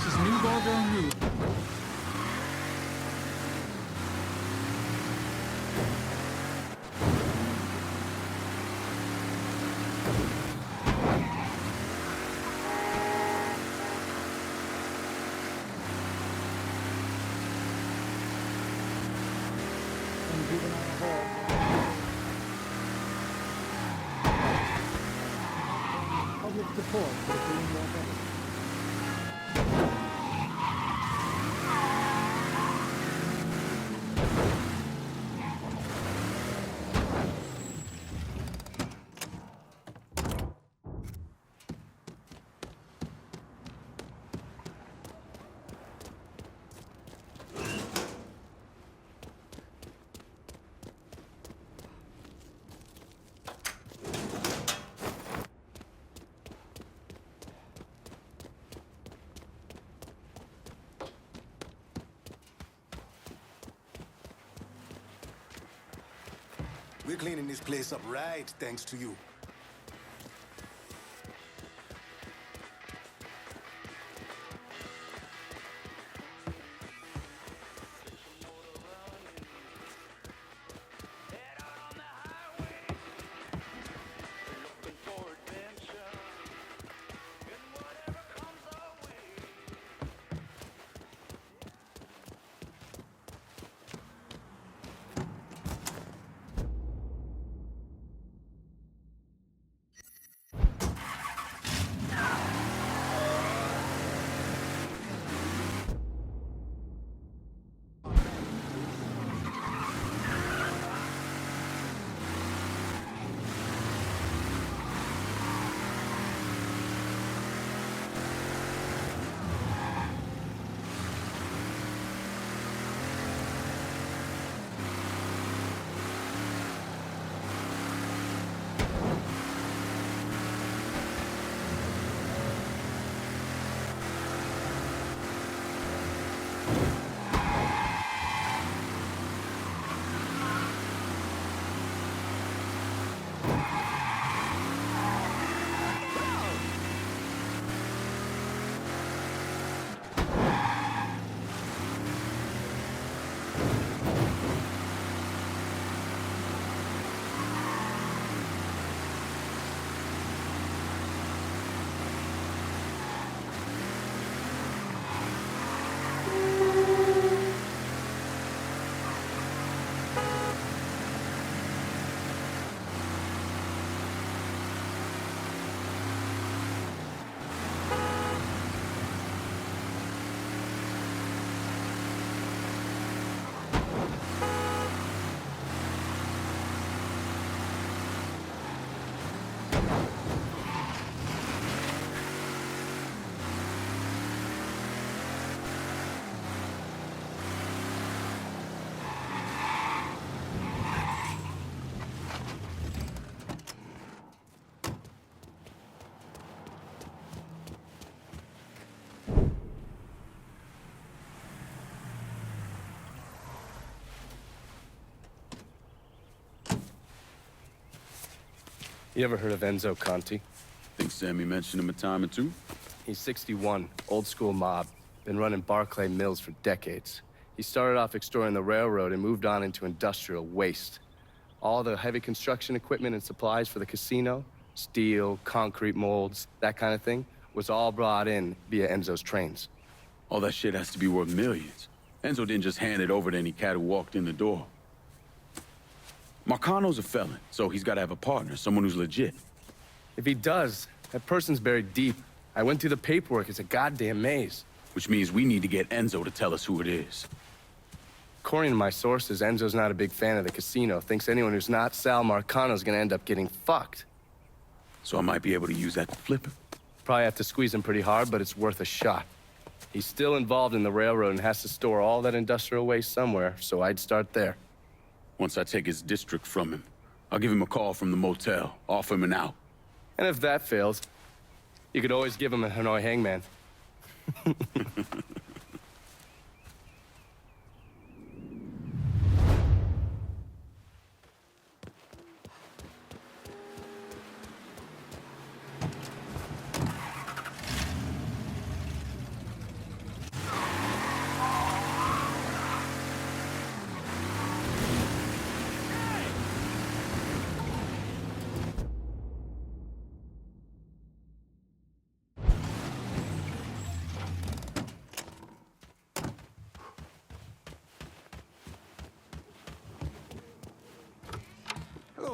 This is New Barber en route. Public support for the Green Wall. We're cleaning this place up right, thanks to you. You ever heard of Enzo Conti? Think Sammy mentioned him a time or two? He's 61, old school mob. Been running Barclay Mills for decades. He started off extorting the railroad and moved on into industrial waste. All the heavy construction equipment and supplies for the casino, steel, concrete molds, that kind of thing, was all brought in via Enzo's trains. All that shit has to be worth millions. Enzo didn't just hand it over to any cat who walked in the door. Marcano's a felon, so he's got to have a partner, someone who's legit. If he does, that person's buried deep. I went through the paperwork. It's a goddamn maze. Which means we need to get Enzo to tell us who it is. According to my sources, Enzo's not a big fan of the casino. Thinks anyone who's not Sal Marcano's gonna end up getting fucked. So I might be able to use that to flip him. Probably have to squeeze him pretty hard, but it's worth a shot. He's still involved in the railroad and has to store all that industrial waste somewhere, so I'd start there. Once I take his district from him, I'll give him a call from the motel, offer him an out. And if that fails, you could always give him a Hanoi hangman.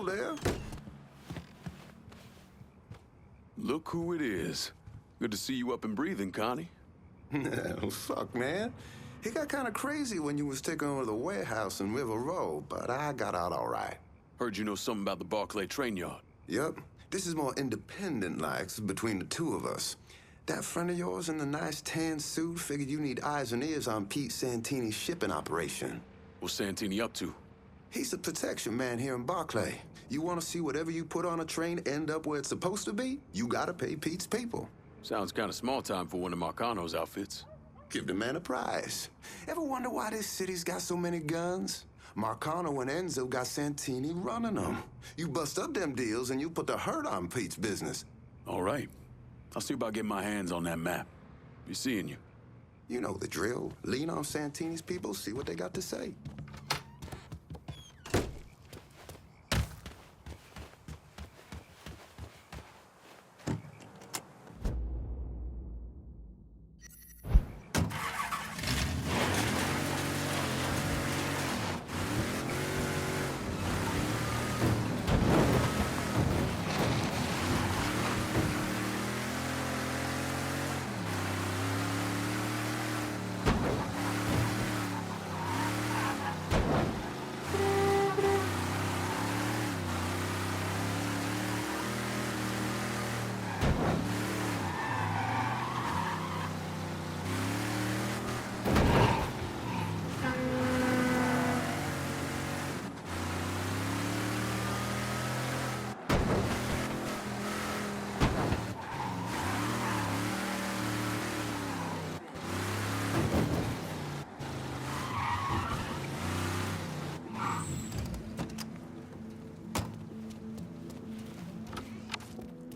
there. Look who it is. Good to see you up and breathing, Connie. Fuck, man. It got kind of crazy when you was taking over the warehouse in River Row, but I got out all right. Heard you know something about the Barclay train yard. Yup. This is more independent-like between the two of us. That friend of yours in the nice tan suit figured you need eyes and ears on Pete Santini's shipping operation. What's Santini up to? He's the protection man here in Barclay. You want to see whatever you put on a train end up where it's supposed to be? You gotta pay Pete's people. Sounds kind of small time for one of Marcano's outfits. Give the man a prize. Ever wonder why this city's got so many guns? Marcano and Enzo got Santini running them. You bust up them deals and you put the hurt on Pete's business. All right. I'll see about getting my hands on that map. Be seeing you. You know the drill. Lean on Santini's people, see what they got to say.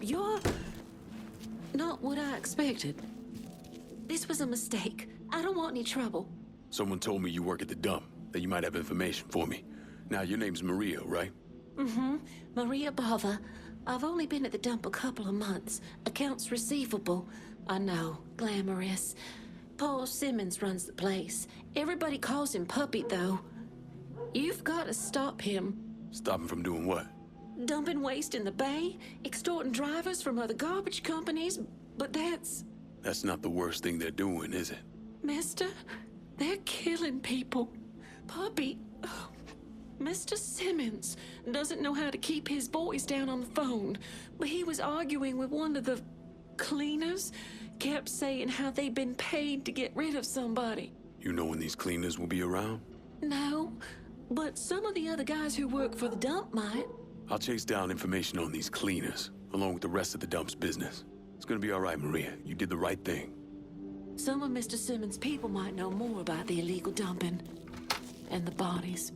You're not what I expected. This was a mistake. I don't want any trouble. Someone told me you work at the dump, that you might have information for me. Now, your name's Maria, right? Mm-hmm. Maria Bother. I've only been at the dump a couple of months. Accounts receivable. I know. Glamorous. Paul Simmons runs the place. Everybody calls him Puppy, though. You've got to stop him. Stop him from doing what? Dumping waste in the bay, extorting drivers from other garbage companies, but that's... That's not the worst thing they're doing, is it? Mister, they're killing people. Puppy... Mr. Simmons doesn't know how to keep his boys down on the phone, but he was arguing with one of the cleaners, kept saying how they'd been paid to get rid of somebody. You know when these cleaners will be around? No, but some of the other guys who work for the dump might. I'll chase down information on these cleaners, along with the rest of the dump's business. It's gonna be all right, Maria. You did the right thing. Some of Mr. Simmons' people might know more about the illegal dumping and the bodies.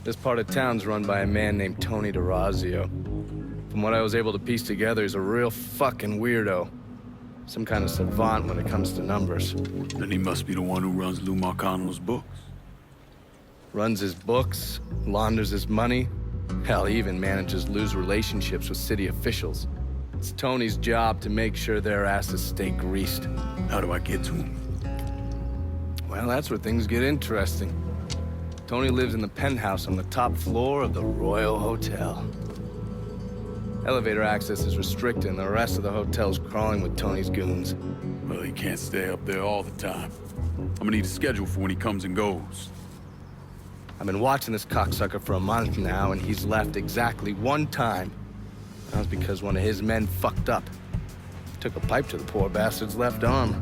This part of town's run by a man named Tony DeRazio. From what I was able to piece together, he's a real fucking weirdo. Some kind of savant when it comes to numbers. Then he must be the one who runs Lou Marcano's books. Runs his books, launders his money. Hell, he even manages loose relationships with city officials. It's Tony's job to make sure their asses stay greased. How do I get to him? Well, that's where things get interesting. Tony lives in the penthouse on the top floor of the Royal Hotel. Elevator access is restricted, and the rest of the hotel's crawling with Tony's goons. Well, he can't stay up there all the time. I'm gonna need a schedule for when he comes and goes. I've been watching this cocksucker for a month now, and he's left exactly one time. That was because one of his men fucked up. Took a pipe to the poor bastard's left arm.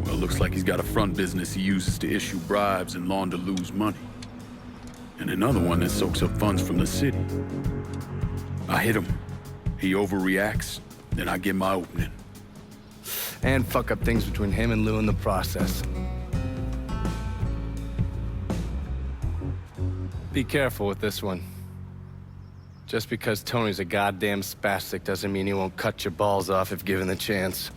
Well, looks like he's got a front business he uses to issue bribes and launder loose money. And another one that soaks up funds from the city. I hit him. He overreacts, then I get my opening. And fuck up things between him and Lou in the process. Be careful with this one. Just because Tony's a goddamn spastic doesn't mean he won't cut your balls off if given the chance.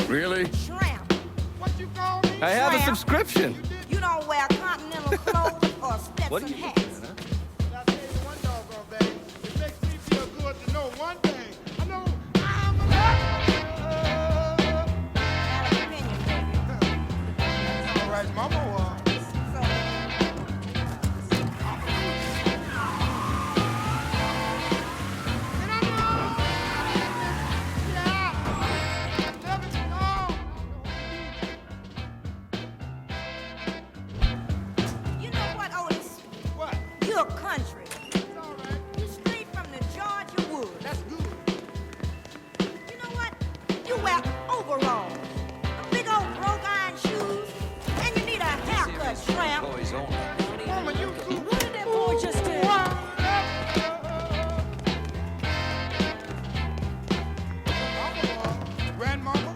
Really? Shrimp. What you call me? I have a Shrimp. subscription. You don't wear continental clothes or What are Stetson you hats. doing, huh? I'll tell you one doggone thing. It makes me feel good to know one thing. I know I'm alive. Have an opinion, baby. All right, mama. So, you know what, Otis? What? You're country. It's all right. You straight from the Georgia woods. That's good. You know what? You wear overalls, big old broke iron shoes, and you need a haircut, Shrimp. Mama, you too. What did that boy just do? Grandmama?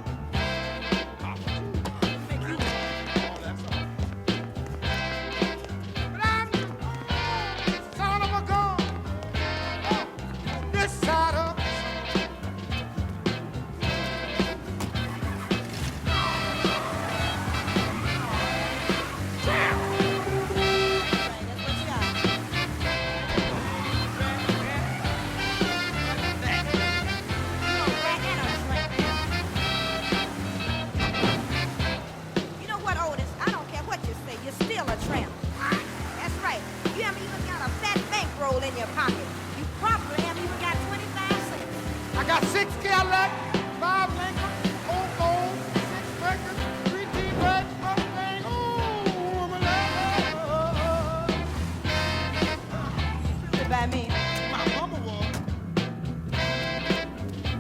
But I'm son of a gun. This side of That's what you got. You know what, Otis? I don't care what you say. You're still a tramp. That's right. You haven't even got a fat bankroll in your pocket. You probably haven't even got 25 cents. I got 6 Cadillac, 5 Lincoln, 4 Ford, 6 Mercury, 3 T-Rex, Mustang. Ooh, I'm alive. By me. My mama was.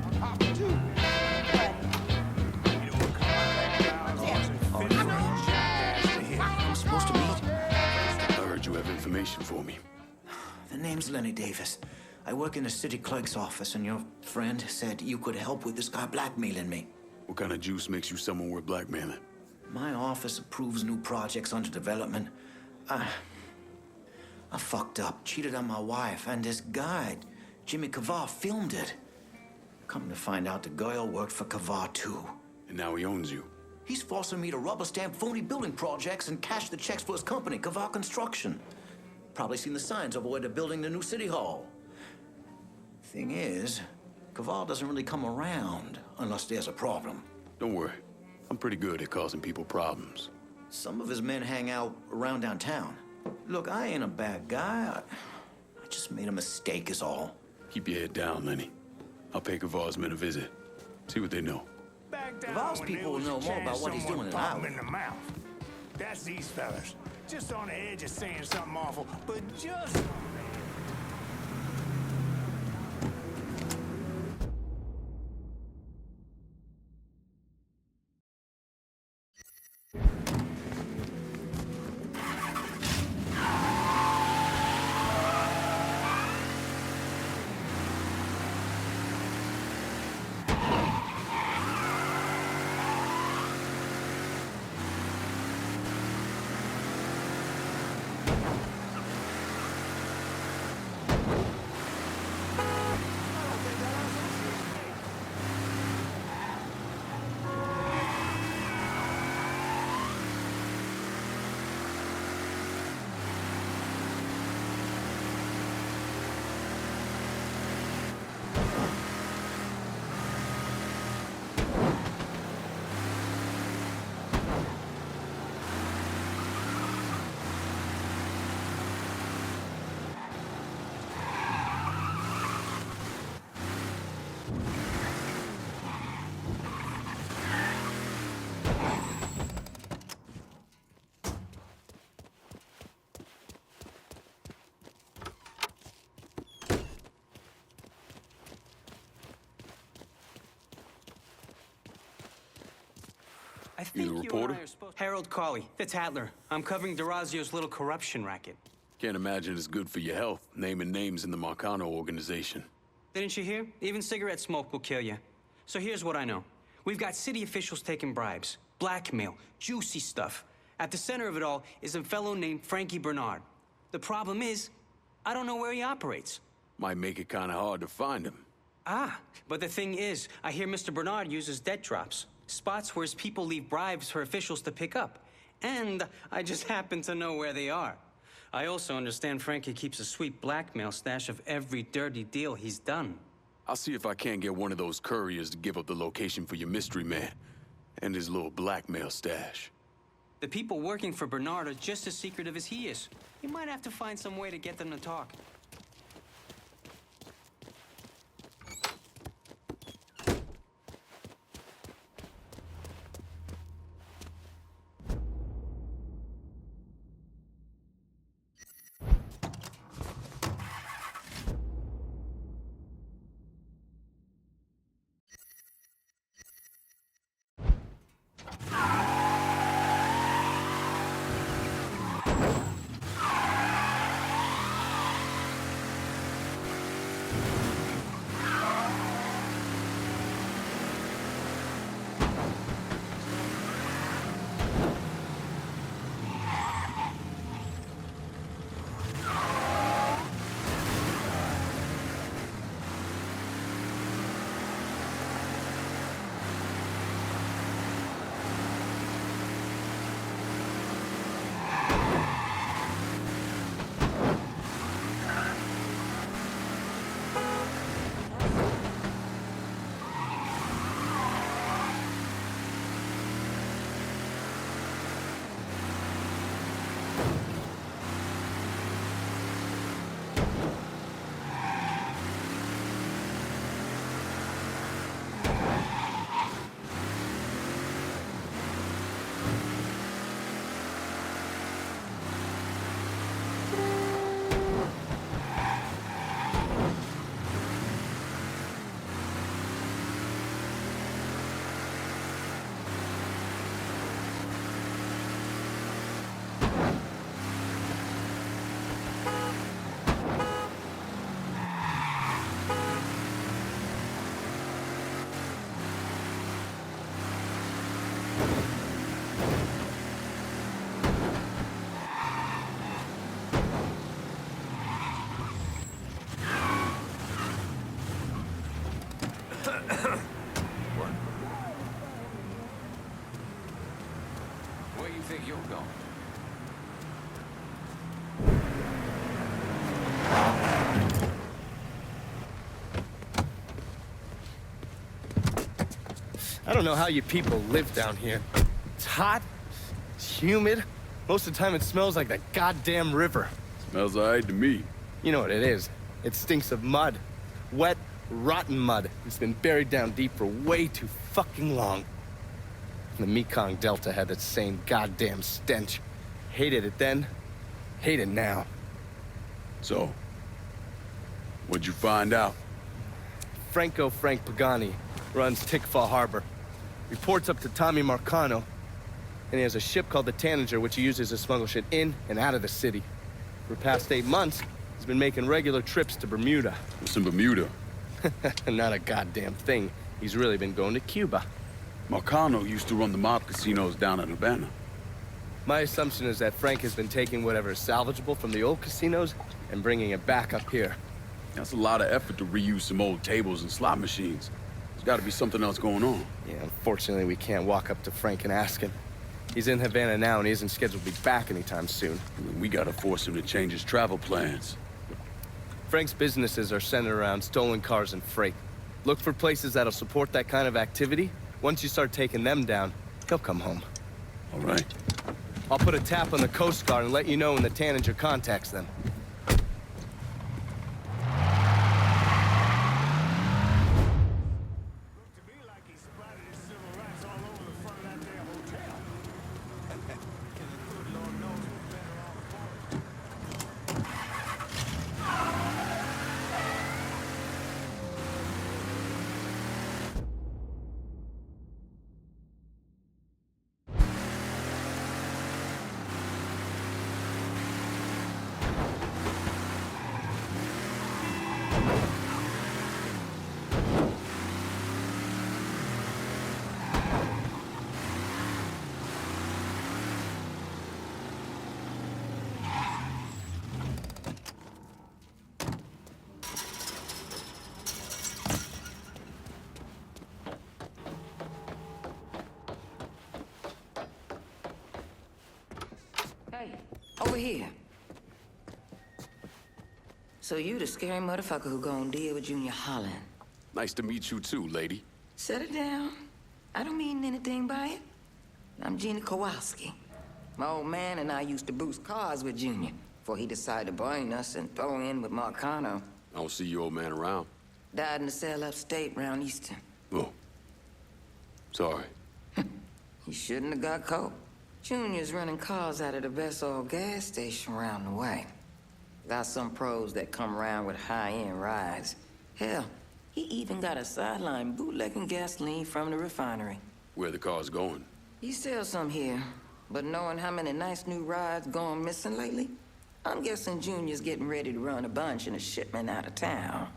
My papa too. What? I'm supposed to meet. I heard you have information for me. The name's Lenny Davis. I work in the city clerk's office, and your friend said you could help with this guy blackmailing me. What kind of juice makes you someone worth blackmailing? My office approves new projects under development. I fucked up, cheated on my wife, and this guy, Jimmy Kavar, filmed it. Come to find out, the girl worked for Kavar, too. And now he owns you. He's forcing me to rubber stamp phony building projects and cash the checks for his company, Kavar Construction. Probably seen the signs over where they're building the new city hall. Thing is, Kavar doesn't really come around unless there's a problem. Don't worry. I'm pretty good at causing people problems. Some of his men hang out around downtown. Look, I ain't a bad guy. I just made a mistake is all. Keep your head down, Lenny. I'll pay Kavar's men a visit. See what they know. Kavar's people will know more about what he's doing than I will. in the mouth. That's these fellas. Just on the edge of saying something awful, but just... I think You the you reporter? and I are supposed... Harold Cawley, the Tattler. I'm covering DeRazio's little corruption racket. Can't imagine it's good for your health, naming names in the Marcano organization. Didn't you hear? Even cigarette smoke will kill you. So here's what I know. We've got city officials taking bribes, blackmail, juicy stuff. At the center of it all is a fellow named Frankie Bernard. The problem is, I don't know where he operates. Might make it kind of hard to find him. Ah, but the thing is, I hear Mr. Bernard uses debt drops. Spots where his people leave bribes for officials to pick up. And I just happen to know where they are. I also understand Frankie keeps a sweet blackmail stash of every dirty deal he's done. I'll see if I can't get one of those couriers to give up the location for your mystery man and his little blackmail stash. The people working for Bernard are just as secretive as he is. You might have to find some way to get them to talk. Where you think you're going? I don't know how you people live down here. It's hot, it's humid. Most of the time it smells like the goddamn river. Smells all right to me. You know what it is. It stinks of mud. Wet, rotten mud. It's been buried down deep for way too fucking long. The Mekong Delta had that same goddamn stench. Hated it then, hate it now. So, what'd you find out? Frank Pagani runs Tikfa Harbor. Reports up to Tommy Marcano, and he has a ship called the Tanager, which he uses to smuggle shit in and out of the city. For the past 8 months, he's been making regular trips to Bermuda. What's in Bermuda? Not a goddamn thing. He's really been going to Cuba. Marcano used to run the mob casinos down in Havana. My assumption is that Frank has been taking whatever is salvageable from the old casinos and bringing it back up here. That's a lot of effort to reuse some old tables and slot machines. There's got to be something else going on. Yeah, unfortunately, we can't walk up to Frank and ask him. He's in Havana now, and he isn't scheduled to be back anytime soon. We got to force him to change his travel plans. Frank's businesses are centered around stolen cars and freight. Look for places that'll support that kind of activity. Once you start taking them down, he'll come home. All right. I'll put a tap on the Coast Guard and let you know when the Tanager contacts them. over here. So you the scary motherfucker who gonna deal with Junior Holland. Nice to meet you too, lady. Set it down. I don't mean anything by it. I'm Gina Kowalski. My old man and I used to boost cars with Junior before he decided to burn us and throw in with Marcano. I don't see your old man around. Died in the cell upstate around Easton. Oh. Sorry. He shouldn't have got caught. Junior's running cars out of the best old gas station around the way. Got some pros that come around with high-end rides. Hell, he even got a sideline bootlegging gasoline from the refinery. Where the car's going? He sells some here, but knowing how many nice new rides gone missing lately, I'm guessing Junior's getting ready to run a bunch in a shipment out of town.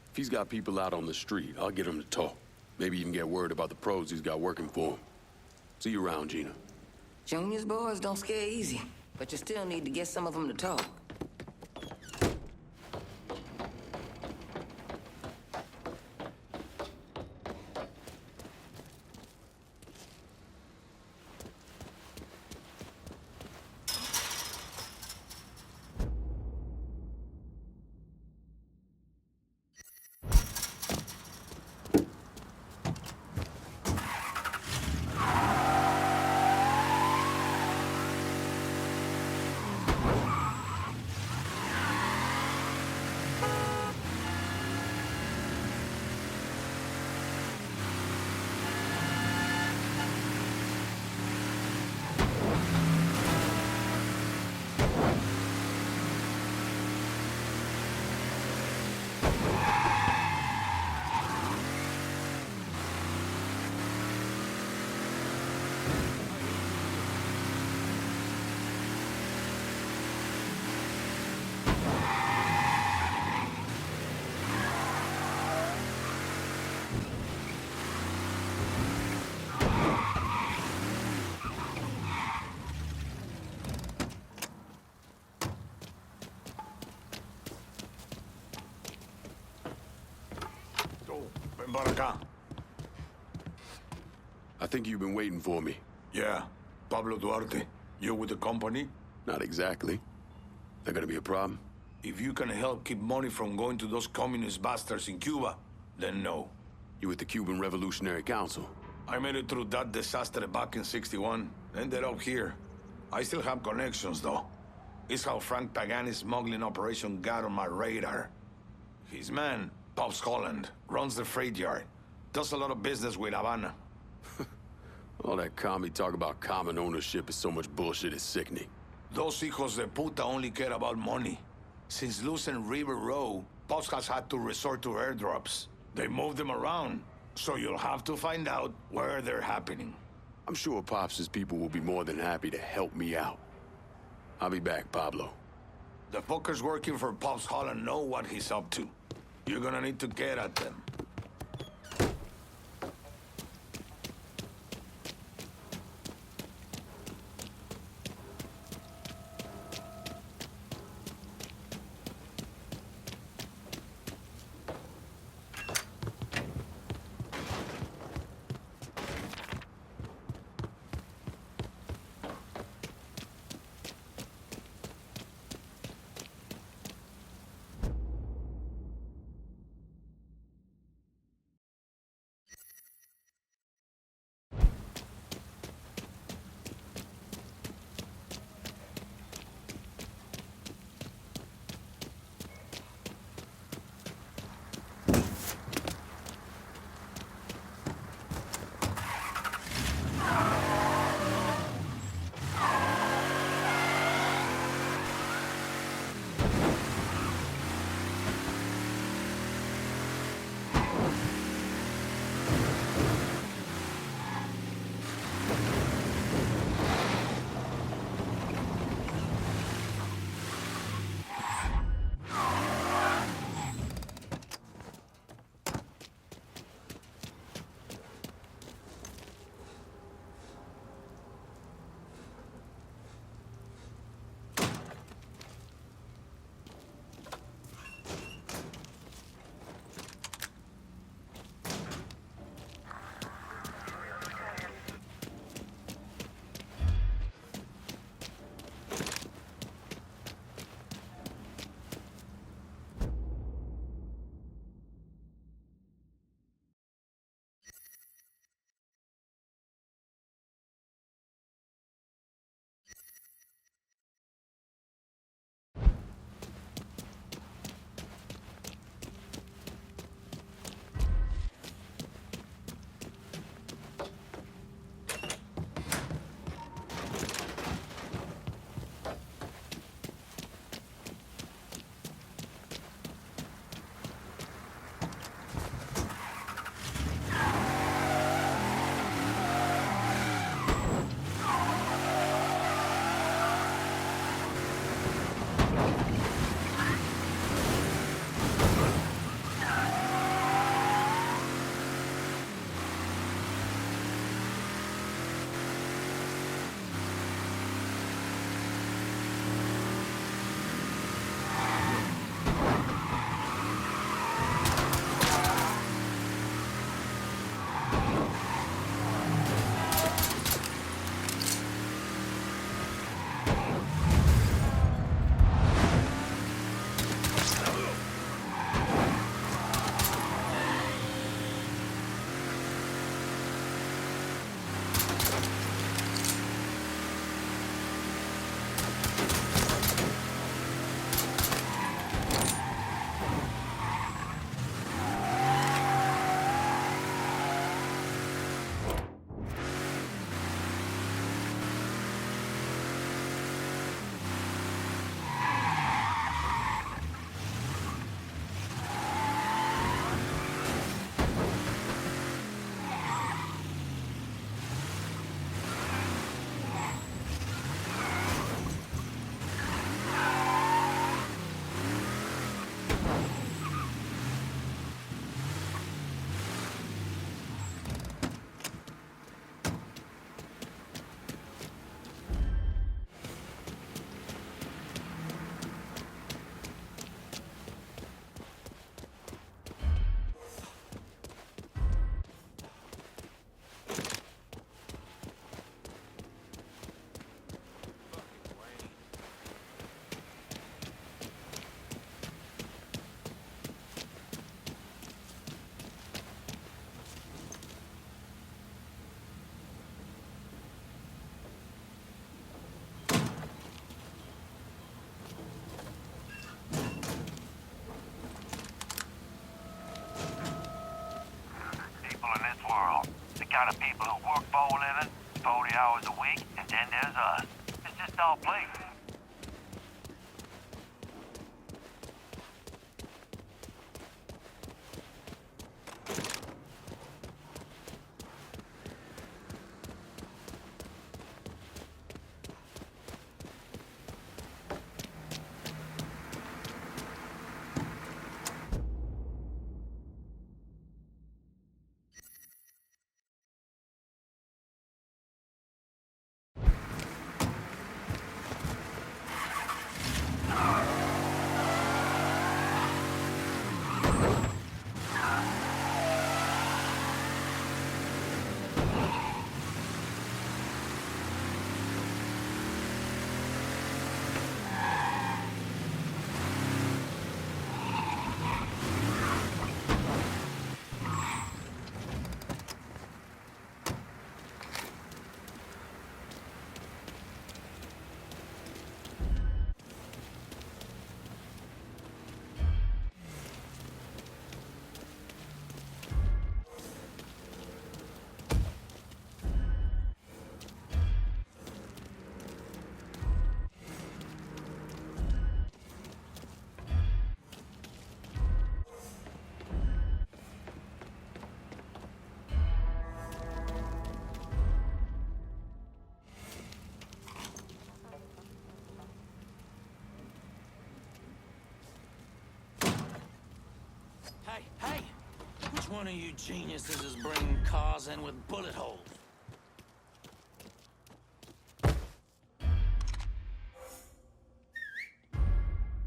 If he's got people out on the street, I'll get him to talk. Maybe even get word about the pros he's got working for him. See you around, Gina. Junior's boys don't scare easy, but you still need to get some of them to talk. Ven para acá. I think you've been waiting for me. Yeah. Pablo Duarte. You with the company? Not exactly. That gonna be a problem? If you can help keep money from going to those communist bastards in Cuba, then no. You with the Cuban Revolutionary Council? I made it through that disaster back in '61. Ended up here. I still have connections, though. It's how Frank Pagani's smuggling operation got on my radar. His man, Pops Holland, runs the freight yard. Does a lot of business with Havana. All that commie talk about common ownership is so much bullshit, it's sickening. Those hijos de puta only care about money. Since losing River Row, Pops has had to resort to airdrops. They move them around, so you'll have to find out where they're happening. I'm sure Pops' people will be more than happy to help me out. I'll be back, Pablo. The fuckers working for Pops Holland know what he's up to. You're gonna need to get at them. kind of people who work for a living, 40 hours a week, and then there's us. It's just our place. Hey! Which one of you geniuses is bringing cars in with bullet holes?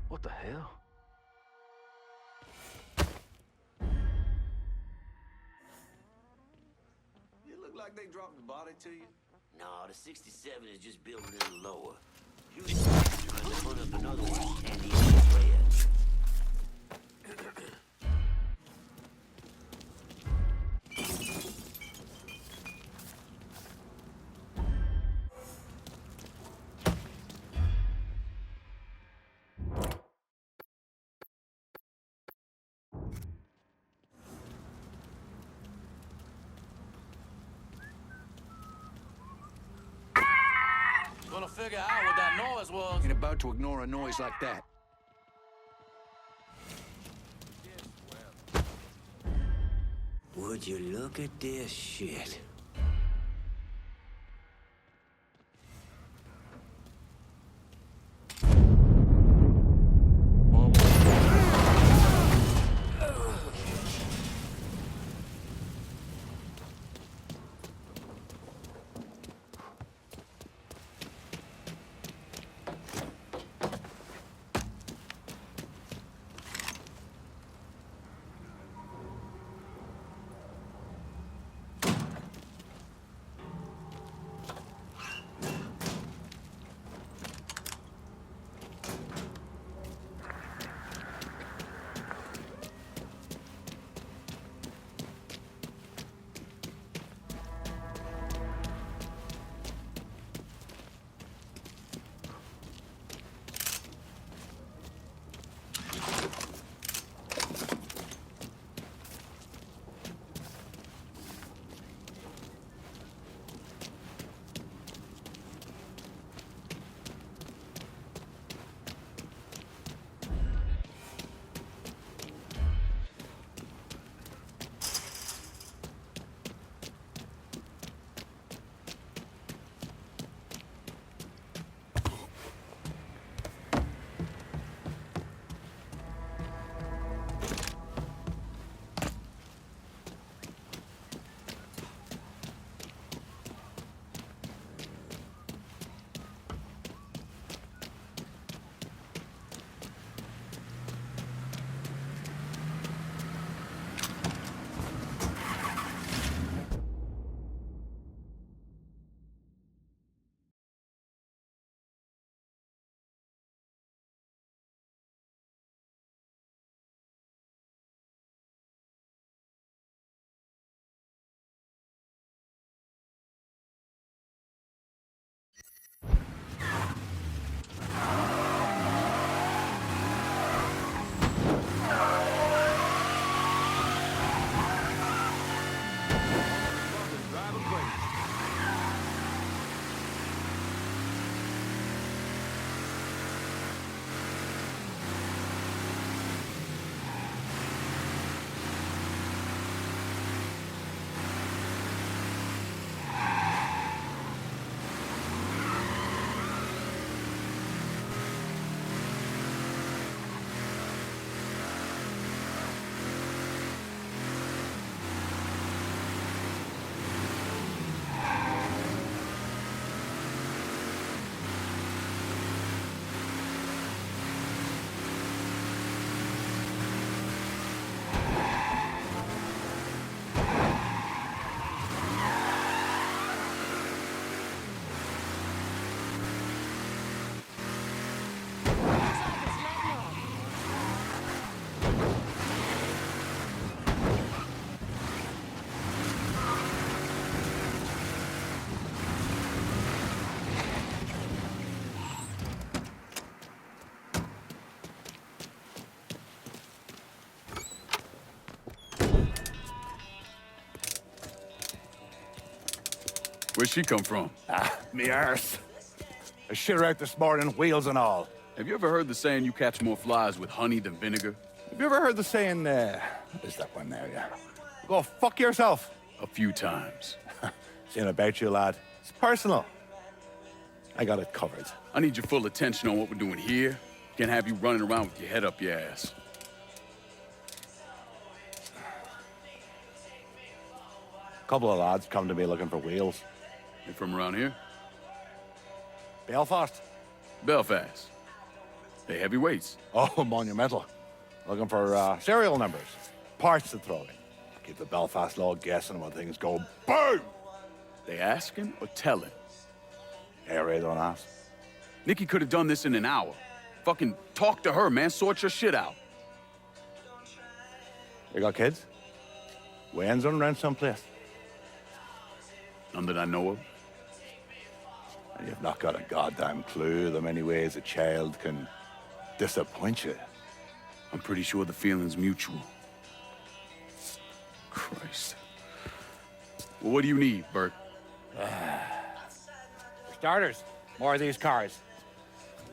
What the hell? It look like they dropped the body to you? No, the 67 is just built a little lower. Houston trying to put up another one, and the is red. Gonna figure out what that noise was. Ain't about to ignore a noise like that. Would you look at this shit? Where'd she come from? Me arse. I shit her out this morning, wheels and all. Have you ever heard the saying you catch more flies with honey than vinegar? Have you ever heard the saying, what is that one there, yeah? Go fuck yourself. A few times. Saying about you, lad. It's personal. I got it covered. I need your full attention on what we're doing here. Can't have you running around with your head up your ass. A couple of lads come to me looking for wheels. You from around here? Belfast. Belfast. They heavyweights. Oh, monumental. Looking for serial numbers. Parts to throw in. Keep the Belfast law guessing when things go boom! They asking or telling? Yeah, Ray, don't ask. Nikki could have done this in an hour. Fucking talk to her, man. Sort your shit out. You got kids? Wayne's running around someplace. None that I know of. And you've not got a goddamn clue the many ways a child can disappoint you. I'm pretty sure the feeling's mutual. Christ. Well, what do you need, Bert? For starters, more of these cars.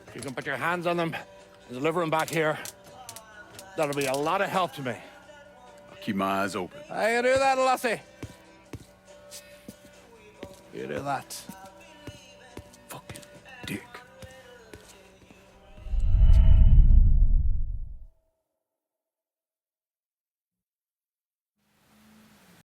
If you can put your hands on them and deliver them back here, that'll be a lot of help to me. I'll keep my eyes open. I can do that, Lassie. You do that.